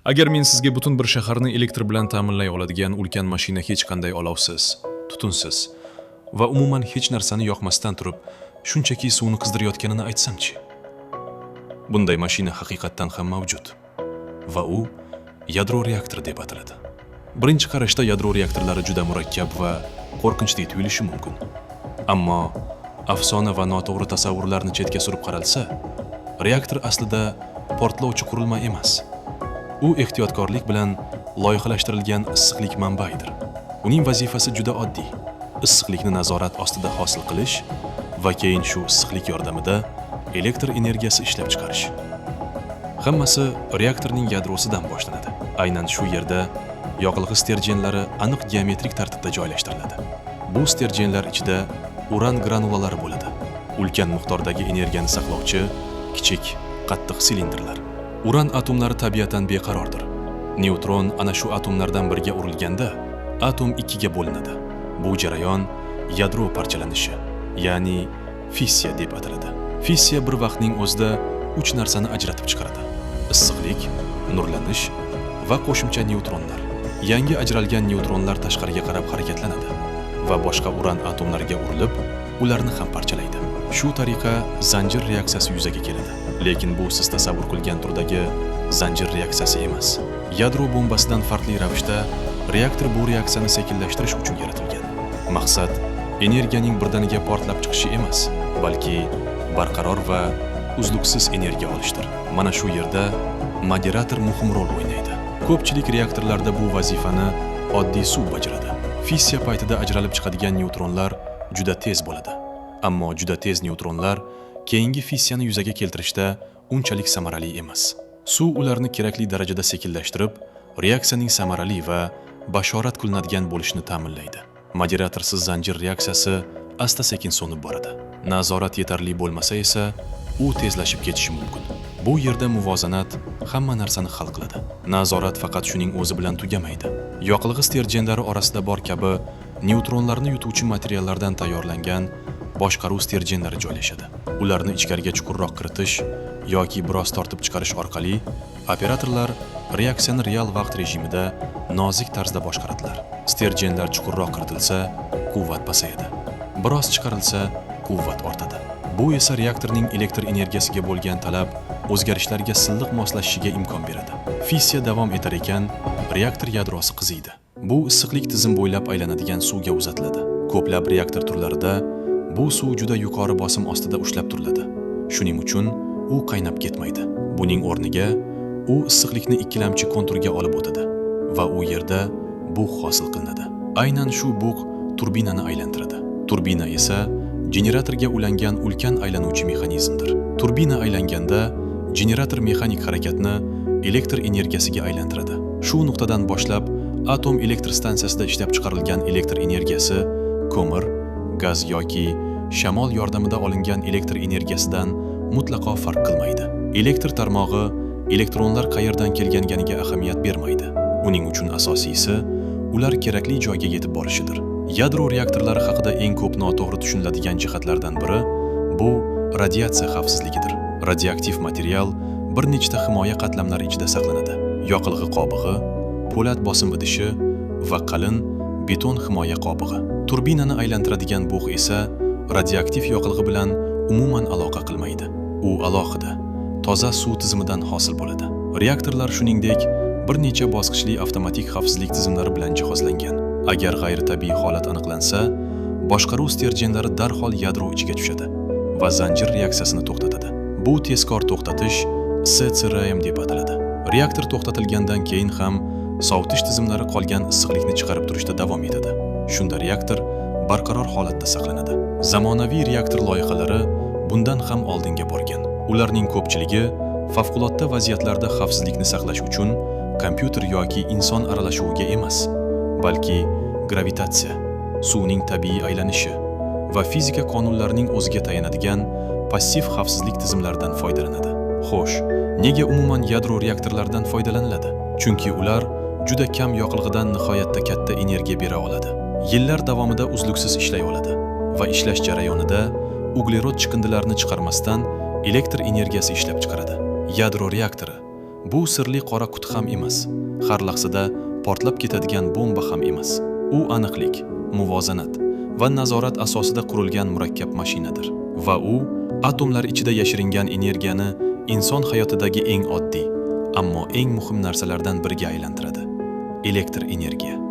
Agar men sizga butun bir shaharni elektr bilan ta'minlay oladigan ulkan mashina hech qanday olovsiz, tutunsiz va umuman hech narsani yoqmasdan turib, shunchaki suvni qizdirayotganini aytsamchi. Bunday mashina haqiqatdan ham mavjud va u yadro reaktori deb ataladi. Birinchi qarashda yadro reaktorlari juda murakkab va qo'rqinchli tuyulishi mumkin. Ammo afsona va noto'g'ri tasavvurlarni chetga surib qaralsa, reaktor aslida portlovchi qurilma emas. U ehtiyotkorlik bilan loyihalashtirilgan issiqlik manbaidir. Uning vazifasi juda oddiy: issiqlikni nazorat ostida hosil qilish va keyin shu issiqlik yordamida elektr energiyasi ishlab chiqarish. Hammasi reaktorning yadrosidan boshlanadi. Aynan shu yerda yoqilg'i sterjenlari aniq geometrik tartibda joylashtiriladi. Bu sterjenlar ichida uran granulalari bo'ladi. Ulkan miqdordagi energiyani saqlovchi kichik, qattiq silindrlar. Uran atomlari tabiatan beqarordir. Neutron ana shu atomlardan biriga urilganda atom ikkiga bo'linadi. Bu jarayon yadro parchalanishi, ya'ni fissiya deb ataladi. Fissiya bir vaqtning o'zida 3 narsani ajratib chiqaradi: issiqlik, nurlanish va qo'shimcha neutronlar. Yangi ajralgan neutronlar tashqariga qarab harakatlanadi va boshqa uran atomlariga urilib, ularni ham parchalaydi. Shu tariqa zanjir reaksiyasi yuzaga keladi. Lekin bu siz tasavvur qilgan turdagi zanjir reaksiyasi emas. Yadro bombasidan farqli ravishda reaktor bu reaksiyani sekinlashtirish uchun yaratilgan. Maqsad energiyaning birdaniga portlab chiqishi emas, balki barqaror va uzluksiz energiya olishdir. Mana shu yerda moderator muhim rol o'ynaydi. Ko'pchilik reaktorlarda bu vazifani oddiy suv bajaradi. Fissiya paytida ajralib chiqadigan neutronlar juda tez bo'ladi. Ammo juda tez neutronlar keyingi fissiyani yuzaga keltirishda unchalik samarali emas. Suv ularni kerakli darajada sekinlashtirib, reaksiyaning samarali va bashorat qilinadigan bo'lishini ta'minlaydi. Moderatorsiz zanjir reaksiyasi asta-sekin so'nib boradi. Nazorat yetarli bo'lmasa esa, u tezlashib ketishi mumkin. Bu yerda muvozanat hamma narsani hal qiladi. Nazorat faqat shuning o'zi bilan tugamaydi. Yoqilg'i sterjenlari orasida bor kabi neutronlarni yutuvchi materiallardan tayyorlangan boshqaruv sterjenlari joylashadi. Ularni ichkariga chuqurroq kiritish yoki biroz tortib chiqarish orqali operatorlar reaksiyani real vaqt rejimida nozik tarzda boshqaradilar. Sterjenlar chuqurroq kiritilsa, quvvat pasayadi. Biroz chiqarilsa, quvvat ortadi. Bu esa reaktorning elektr energiyasiga bo'lgan talab o'zgarishlarga silliq moslashishiga imkon beradi. Fissiya davom etar ekan, reaktor yadrosi qiziydi. Bu issiqlik tizim bo'ylab aylanadigan suvga uzatiladi. Ko'plab reaktor turlarida bu suv juda yuqori bosim ostida ushlab turiladi. Shuning uchun u qaynab ketmaydi. Buning o'rniga u issiqlikni ikkilamchi konturga olib o'tadi va u yerda bug' hosil qilinadi. Aynan shu bug' turbinani aylantiradi. Turbina esa generatorga ulangan ulkan aylanuvchi mexanizmdir. Turbina aylanganda generator mexanik harakatni elektr energiyasiga aylantiradi. Shu nuqtadan boshlab atom elektr stansiyasida ishlab chiqarilgan elektr energiyasi ko'mir, gaz yoki shamol yordamida olingan elektr energiyasidan mutlaqo farq qilmaydi. Elektr tarmog'i elektronlar qayerdan kelganiga ahamiyat bermaydi. Uning uchun asosiysi ular kerakli joyga yetib borishidir. Yadro reaktorlari haqida eng ko'p noto'g'ri tushuniladigan jihatlardan biri bu radiatsiya xavfsizligidir. Radioaktiv material bir nechta himoya qatlamlari ichida saqlanadi. Yoqilg'i qobig'i, po'lat bosim idishi va qalin beton himoya qobig'i. Turbinani aylantiradigan bug' esa radioaktiv yoqilg'i bilan umuman aloqa qilmaydi. U alohida, toza suv tizimidan hosil bo'ladi. Reaktorlar shuningdek bir necha bosqichli avtomatik xavfsizlik tizimlari bilan jihozlangan. Agar g'ayritabiiy holat aniqlansa, boshqaruv sterjenlari darhol yadro ichiga tushadi va zanjir reaksiyasini to'xtatadi. Bu tezkor to'xtatish SCRM deb ataladi. Reaktor to'xtatilgandan keyin ham sovutish tizimlari qolgan issiqlikni chiqarib turishda davom etadi. Shunda reaktor barqaror holatda saqlanadi. Zamonaviy reaktor loyihalari bundan ham oldinga borgan. Ularning ko'pchiligi favqulodda vaziyatlarda xavfsizlikni saqlash uchun kompyuter yoki inson aralashuviga emas, balki gravitatsiya, suvning tabiiy aylanishi va fizika qonunlarining o'ziga tayanadigan passiv xavfsizlik tizimlaridan foydalanadi. Xo'sh, nega umuman yadro reaktorlaridan foydalaniladi? Chunki ular juda kam yoqilg'idan nihoyatda katta energiya bera oladi. Yillar davomida uzluksiz ishlay oladi va ishlash jarayonida uglerod chiqindilarini chiqarmasdan elektr energiyasi ishlab chiqaradi. Yadro reaktori Bu sirli qora quti ham emas, har lahzada portlab ketadigan bomba ham emas. U aniqlik, muvozanat va nazorat asosida qurilgan murakkab mashinadir. Va u atomlar ichida yashiringan energiyani inson hayotidagi eng oddiy, ammo eng muhim narsalardan biriga aylantiradi. Elektr energiya.